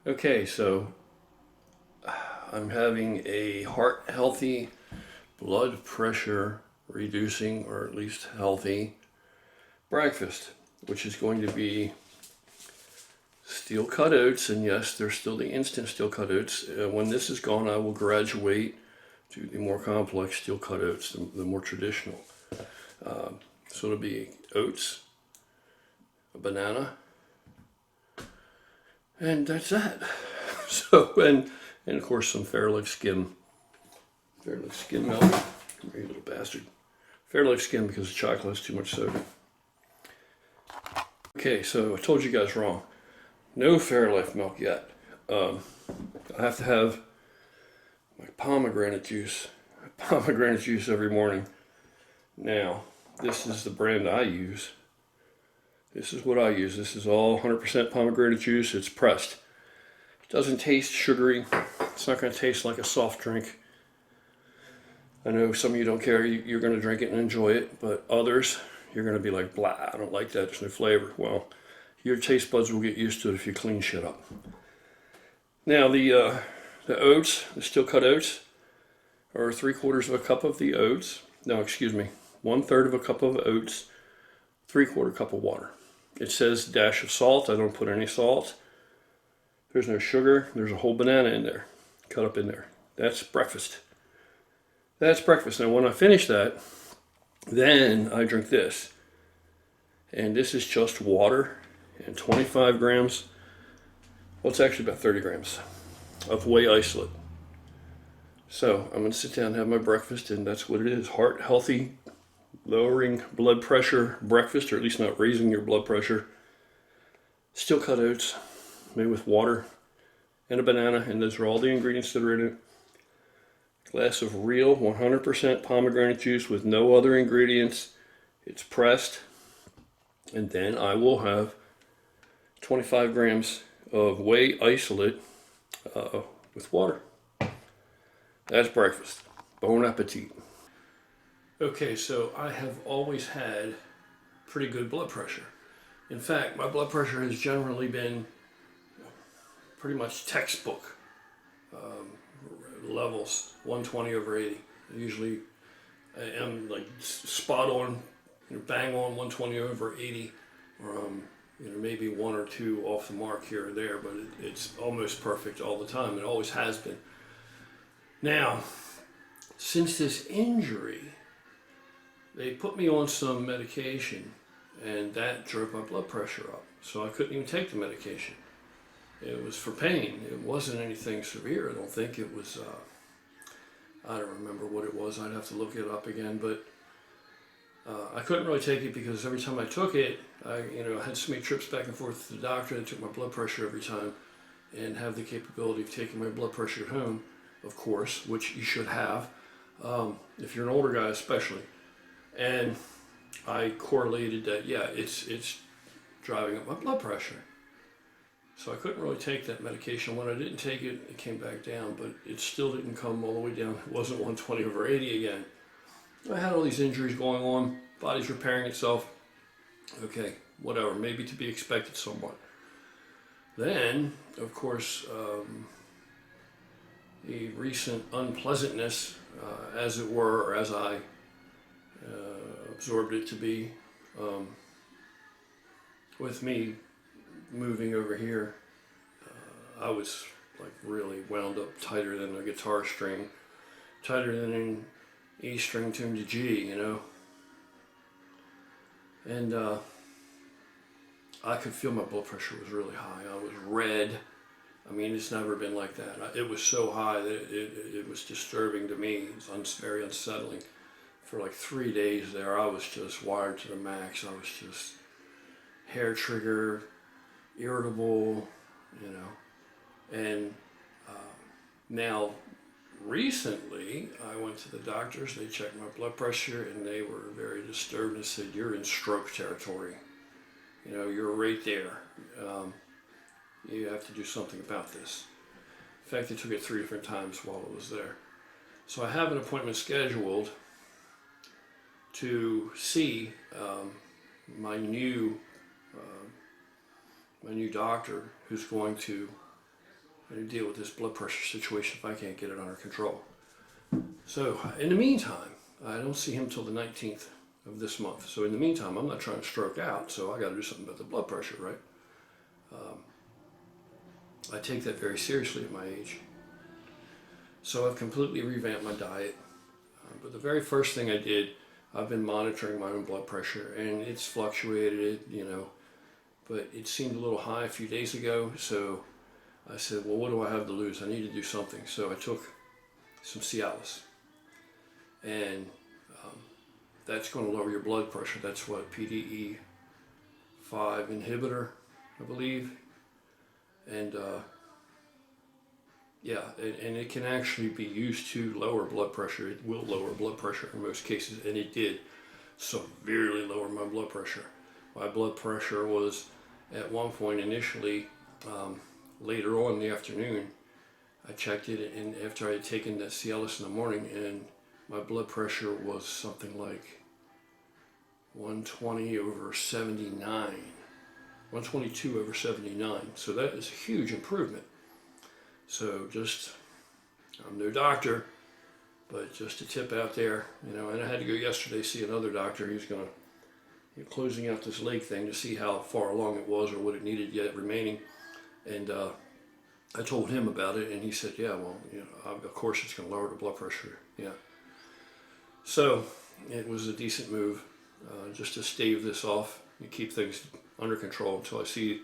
Okay, so I'm having a heart healthy, blood pressure reducing, or at least healthy breakfast, which is going to be steel cut oats. And yes, there's still the instant steel cut oats. When this is gone, I will graduate to the more complex steel cut oats, the more traditional. So it'll be oats, a banana, and that's that. So, and of course some Fairlife skim milk. You little bastard. Fairlife skim because the chocolate has too much soda. Okay, so I told you guys wrong. No Fairlife milk yet. I have to have my pomegranate juice. Pomegranate juice every morning. Now, this is the brand I use. This is what I use. This is all 100% pomegranate juice. It's pressed. It doesn't taste sugary. It's not going to taste like a soft drink. I know some of you don't care. You're going to drink it and enjoy it, but others, you're going to be like, blah, I don't like that. There's no flavor. Well, your taste buds will get used to it if you clean shit up. Now, the oats, the steel cut oats, are 3/4 of a cup of the oats. No, excuse me. 1/3 of a cup of oats, 3/4 cup of water. It says dash of salt. I don't put any salt. There's no sugar. There's a whole banana in there, cut up in there. That's breakfast. That's breakfast. Now, when I finish that, then I drink this. And this is just water and 25 grams. Well, it's actually about 30 grams of whey isolate. So I'm going to sit down and have my breakfast, and that's what it is. Heart healthy, lowering blood pressure breakfast, or at least not raising your blood pressure. Steel cut oats made with water and a banana, and those are all the ingredients that are in it. Glass of real 100% pomegranate juice with no other ingredients. It's pressed. And then I will have 25 grams of whey isolate with water. That's breakfast. Bon appetit. Okay, so I have always had pretty good blood pressure. In fact, my blood pressure has generally been pretty much textbook levels, 120/80. Usually I am like spot on, bang on 120/80, or maybe one or two off the mark here or there, but it's almost perfect all the time. It always has been. Now, since this injury, they put me on some medication, and that drove my blood pressure up. So I couldn't even take the medication. It was for pain. It wasn't anything severe. I don't think it was, I don't remember what it was. I'd have to look it up again, but I couldn't really take it because every time I took it, I had so many trips back and forth to the doctor that took my blood pressure every time, and have the capability of taking my blood pressure at home, of course, which you should have, if you're an older guy especially. And I correlated that, yeah, it's driving up my blood pressure. So I couldn't really take that medication. When I didn't take it, it came back down, but it still didn't come all the way down. It wasn't 120/80 again. I had all these injuries going on, body's repairing itself. Okay, whatever, maybe to be expected somewhat. Then, of course, the recent unpleasantness, as it were, or as I absorbed it to be, with me moving over here, I was like really wound up tighter than a guitar string, tighter than an E string tuned to G, and I could feel my blood pressure was really high. I was red. I mean, it's never been like that. It was so high that it was disturbing to me. It was very unsettling. For like 3 days there, I was just wired to the max. I was just hair trigger, irritable, and now recently I went to the doctors. They checked my blood pressure, and they were very disturbed and said, you're in stroke territory. You're right there. You have to do something about this. In fact, they took it 3 different times while it was there. So I have an appointment scheduled to see my new doctor, who's going to to deal with this blood pressure situation if I can't get it under control. So in the meantime, I don't see him till the 19th of this month. So in the meantime, I'm not trying to stroke out, so I got to do something about the blood pressure, right? I take that very seriously at my age. So I've completely revamped my diet. But the very first thing I did, I've been monitoring my own blood pressure, and it's fluctuated, you know, but it seemed a little high a few days ago. So I said, well, what do I have to lose? I need to do something. So I took some Cialis, and that's going to lower your blood pressure. That's what, PDE5 inhibitor, I believe. And yeah, and it can actually be used to lower blood pressure. It will lower blood pressure in most cases, and it did severely lower my blood pressure. My blood pressure was at one point initially, later on in the afternoon, I checked it, and after I had taken the Cialis in the morning, and my blood pressure was something like 120 over 79, 122 over 79. So that is a huge improvement. So just, I'm no doctor, but just a tip out there, you know, and I had to go yesterday see another doctor. He was going to, closing out this leg thing to see how far along it was or what it needed yet remaining. And I told him about it, and he said, yeah, well, you know, of course it's going to lower the blood pressure. Yeah. So it was a decent move, just to stave this off and keep things under control until I see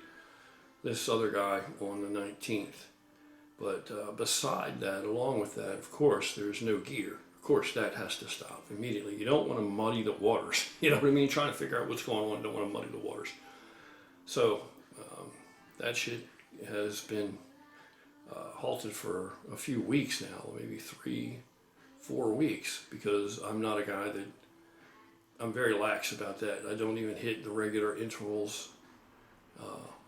this other guy on the 19th. But beside that, along with that, of course, there's no gear. Of course, that has to stop immediately. You don't want to muddy the waters. You know what I mean? Trying to figure out what's going on, don't want to muddy the waters. So that shit has been halted for a few weeks now, maybe 3-4 weeks, because I'm not a guy that, I'm very lax about that. I don't even hit the regular intervals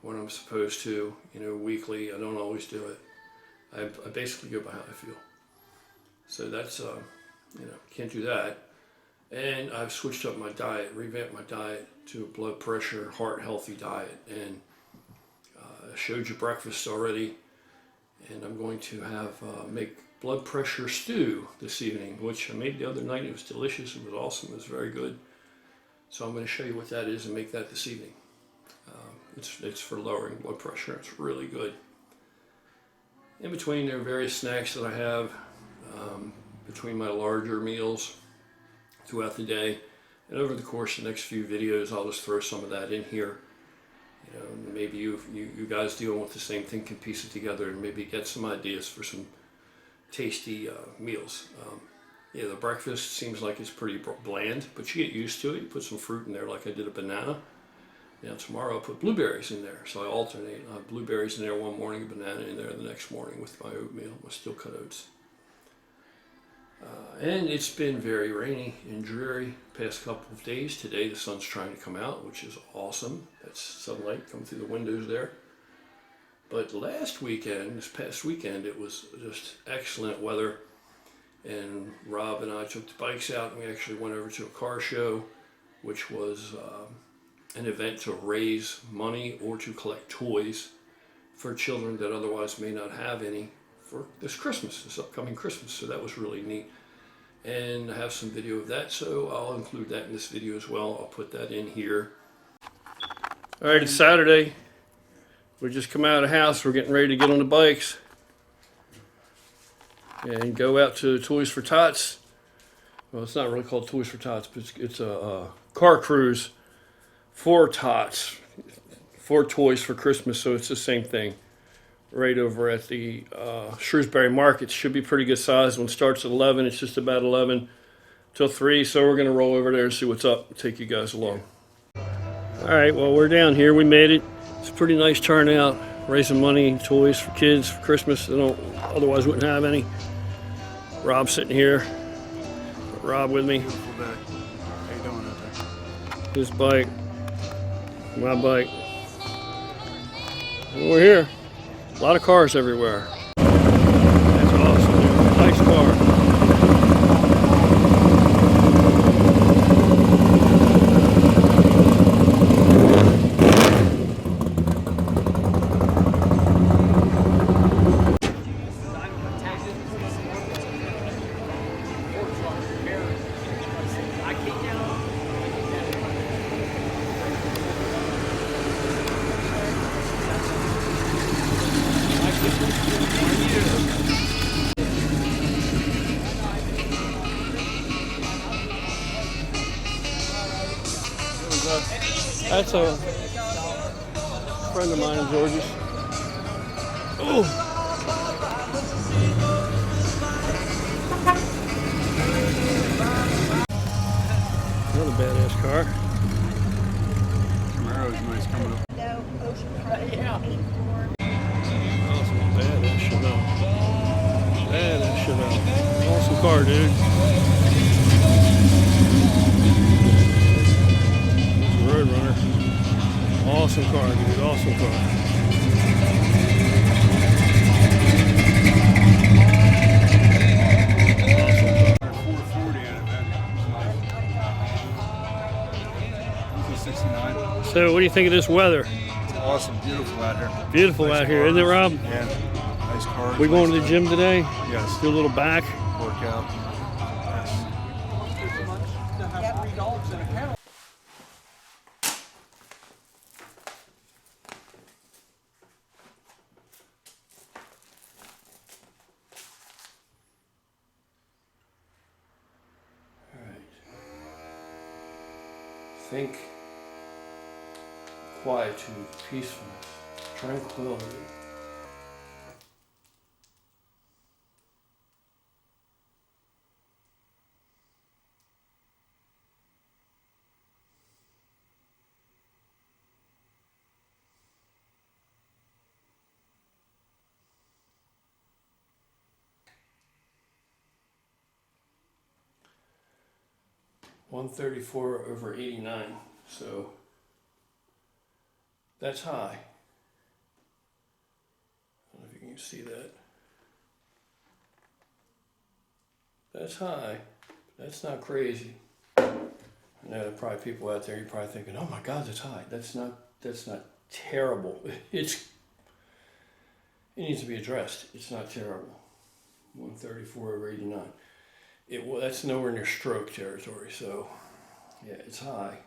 when I'm supposed to, you know, weekly. I don't always do it. I basically go by how I feel. So that's, you know, can't do that. And I've switched up my diet, revamped my diet to a blood pressure, heart healthy diet. And I showed you breakfast already. And I'm going to have, make blood pressure stew this evening, which I made the other night. It was delicious. It was awesome. It was very good. So I'm going to show you what that is and make that this evening. It's for lowering blood pressure. It's really good. In between, there are various snacks that I have between my larger meals throughout the day. And over the course of the next few videos, I'll just throw some of that in here. You know, maybe you guys dealing with the same thing can piece it together and maybe get some ideas for some tasty meals. Yeah, the breakfast seems like it's pretty bland, but you get used to it. You put some fruit in there, like I did a banana. Now tomorrow I'll put blueberries in there, so I alternate. I have blueberries in there one morning, a banana in there the next morning with my oatmeal, my steel cut oats. And it's been very rainy and dreary past couple of days. Today the sun's trying to come out, which is awesome. That's sunlight coming through the windows there. But last weekend, this past weekend, it was just excellent weather. And Rob and I took the bikes out, and we actually went over to a car show, which was an event to raise money or to collect toys for children that otherwise may not have any for this Christmas, this upcoming Christmas. So that was really neat. And I have some video of that, so I'll include that in this video as well. I'll put that in here. All right, it's Saturday. We just come out of the house. We're getting ready to get on the bikes and go out to Toys for Tots. Well, it's not really called Toys for Tots, but it's a car cruise for tots, for toys for Christmas, so it's the same thing. Right over at the Shrewsbury Market. Should be pretty good size. One starts at 11. It's just about 11 till 3, so we're going to roll over there and see what's up. Take you guys along. All right, well, we're down here. We made it. It's a pretty nice turnout. Raising money, toys for kids for Christmas. They don't, otherwise wouldn't have any. Rob's sitting here. Rob with me. Beautiful day. How you doing out there? His bike. My bike. And we're here. A lot of cars everywhere. That's awesome. Nice car. That's a friend of mine in Georgia. Oh! Another badass car. Camaro's nice coming up. Awesome, badass shit up. Badass shit up. Awesome car, dude. Roadrunner. Awesome car, dude. Awesome car. Awesome car. 440 in it, man. It's nice. 69. So, what do you think of this weather? It's awesome. Beautiful out here. Beautiful Nice out here, isn't it, Rob? Yeah. Nice cars. We going to nice the gym today? Yes. Do a little back. Workout. Yes. Think quietude, peacefulness, tranquility. (134/89), so that's high. I don't know if you can see that. That's high. That's not crazy. I know there are probably people out there, you're probably thinking, oh my God, that's high. That's not terrible. It needs to be addressed. It's not terrible. 134/89. That's nowhere near stroke territory, so yeah, it's high.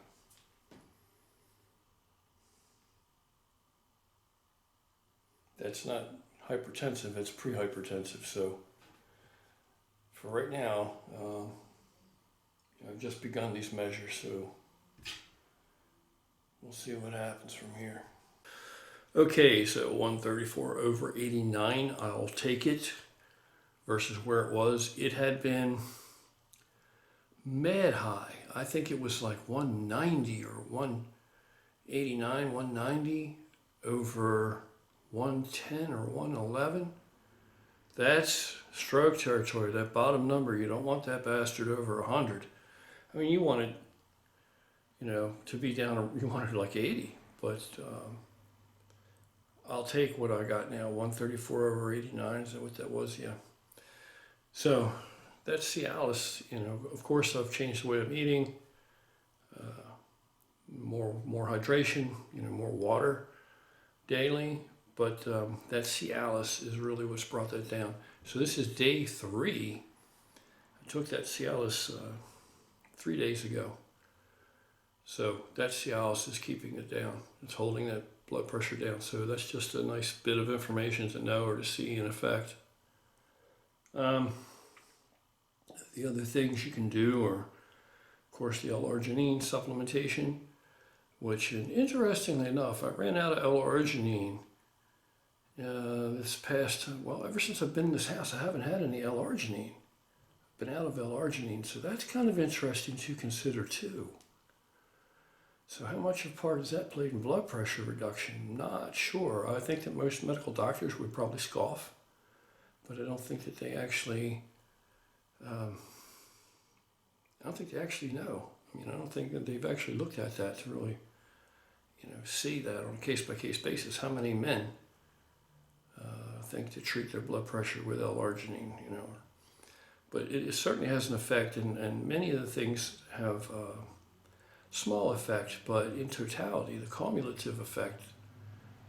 That's not hypertensive, it's pre-hypertensive, so for right now, I've just begun these measures, so we'll see what happens from here. Okay, so 134/89, I'll take it. Versus where it was. It had been mad high. I think it was like 190 or 189, 190 over 110 or 111. That's stroke territory, that bottom number. You don't want that bastard over 100. I mean, you want it, to be down, you want it like 80, but I'll take what I got now, 134/89, is that what that was? Yeah. So that's Cialis, of course I've changed the way I'm eating, more hydration, more water daily, but that Cialis is really what's brought that down. So this is day 3. I took that Cialis 3 days ago. So that Cialis is keeping it down. It's holding that blood pressure down. So that's just a nice bit of information to know or to see in effect. The other things you can do are, of course, the L-arginine supplementation, which, interestingly enough, I ran out of L-arginine this past, ever since I've been in this house, I haven't had any L-arginine. Been out of L-arginine, so that's kind of interesting to consider too. So how much of a part has that played in blood pressure reduction? Not sure. I think that most medical doctors would probably scoff, but I don't think that they actually, I don't think they actually know. I mean, I don't think that they've actually looked at that to really, see that on a case-by-case basis. How many men think to treat their blood pressure with L-arginine, But it certainly has an effect, and many of the things have small effect, but in totality, the cumulative effect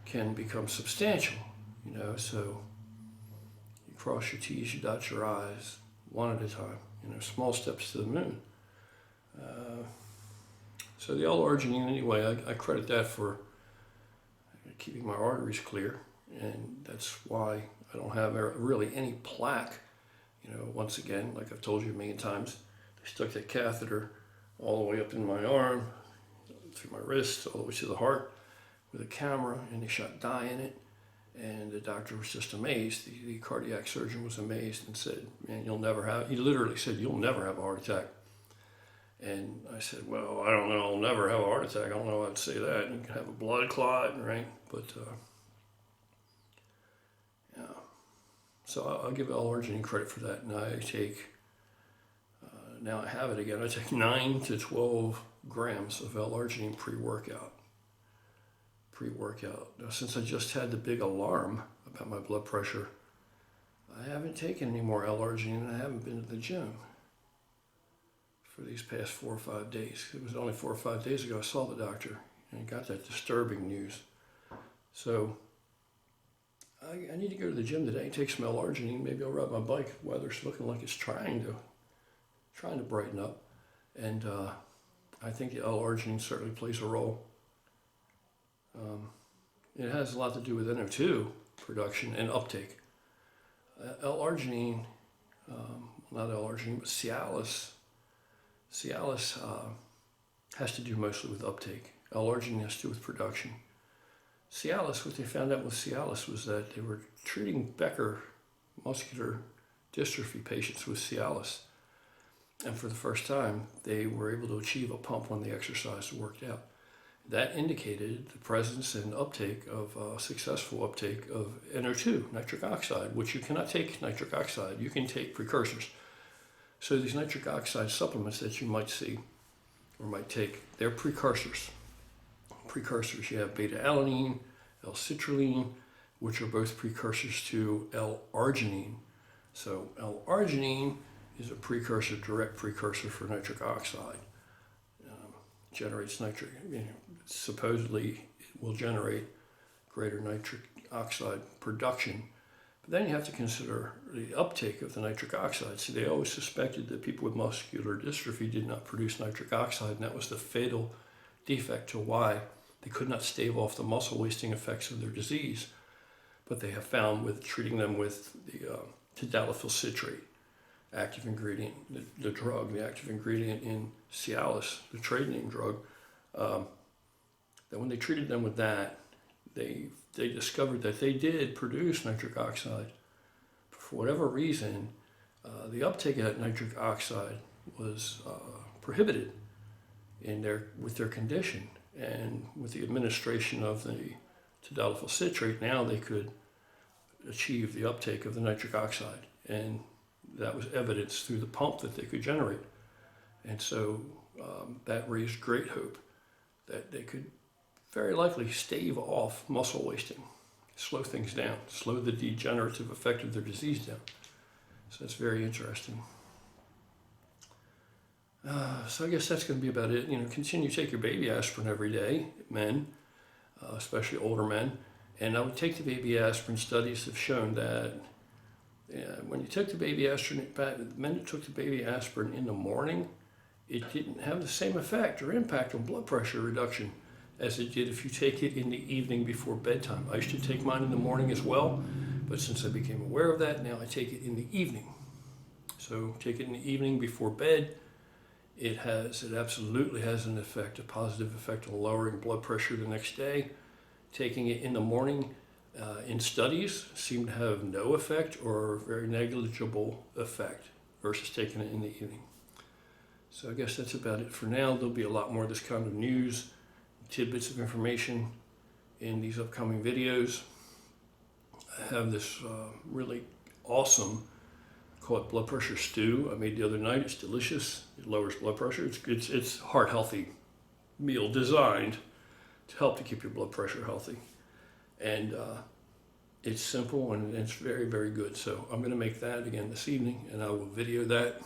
can become substantial, so you cross your T's, you dot your I's, one at a time, small steps to the moon. So the L-arginine, anyway, I credit that for keeping my arteries clear, and that's why I don't have really any plaque. Once again, like I've told you a million times, they stuck that catheter all the way up in my arm, through my wrist all the way to the heart with a camera, and they shot dye in it. And the doctor was just amazed. The cardiac surgeon was amazed and said, "Man, he literally said, you'll never have a heart attack." And I said, "Well, I don't know, I'll never have a heart attack. I don't know how I'd say that. You can have a blood clot, right?" But, yeah. So I'll give L-arginine credit for that. And I take, now I have it again, I take 9 to 12 grams of L-arginine pre-workout. Now, since I just had the big alarm about my blood pressure, I haven't taken any more L-arginine, and I haven't been to the gym for these past 4 or 5 days. It was only 4 or 5 days ago I saw the doctor and got that disturbing news. So I need to go to the gym today and take some L-arginine. Maybe I'll ride my bike. Weather's looking like it's trying to brighten up. And I think the L-arginine certainly plays a role. It has a lot to do with NO2 production and uptake. L-arginine, not L-arginine, but Cialis. Cialis has to do mostly with uptake. L-arginine has to do with production. Cialis, what they found out with Cialis was that they were treating Becker muscular dystrophy patients with Cialis. And for the first time, they were able to achieve a pump when the exercise worked out. That indicated the presence and uptake of successful uptake of NO2, nitric oxide, which you cannot take nitric oxide. You can take precursors. So these nitric oxide supplements that you might see or might take, they're precursors. You have beta-alanine, L-citrulline, which are both precursors to L-arginine. So L-arginine is a precursor, direct precursor for nitric oxide. Generates nitric, supposedly it will generate greater nitric oxide production. But then you have to consider the uptake of the nitric oxide. See, they always suspected that people with muscular dystrophy did not produce nitric oxide, and that was the fatal defect to why they could not stave off the muscle wasting effects of their disease. But they have found with treating them with the tadalafil citrate, active ingredient, the drug, the active ingredient in Cialis, the trade name drug, that when they treated them with that, they discovered that they did produce nitric oxide. But for whatever reason, the uptake of that nitric oxide was prohibited with their condition. And with the administration of the tadalafil citrate, now they could achieve the uptake of the nitric oxide. And that was evidence through the pump that they could generate. And so that raised great hope that they could very likely stave off muscle wasting, slow things down, slow the degenerative effect of their disease down. So that's very interesting. So I guess that's going to be about it. Continue to take your baby aspirin every day, men, especially older men. And I would take the baby aspirin. Studies have shown that when you took the baby aspirin, men who took the baby aspirin in the morning, it didn't have the same effect or impact on blood pressure reduction as it did if you take it in the evening before bedtime. I used to take mine in the morning as well, but since I became aware of that, now I take it in the evening. So take it in the evening before bed. It absolutely has an effect, a positive effect on lowering blood pressure the next day. Taking it in the morning, in studies, seem to have no effect or very negligible effect versus taking it in the evening. So I guess that's about it for now. There'll be a lot more of this kind of news, tidbits of information in these upcoming videos. I have this really awesome, call it blood pressure stew I made the other night. It's delicious. It lowers blood pressure. It's heart healthy meal designed to help to keep your blood pressure healthy. And it's simple and it's very, very good. So I'm going to make that again this evening, and I will video that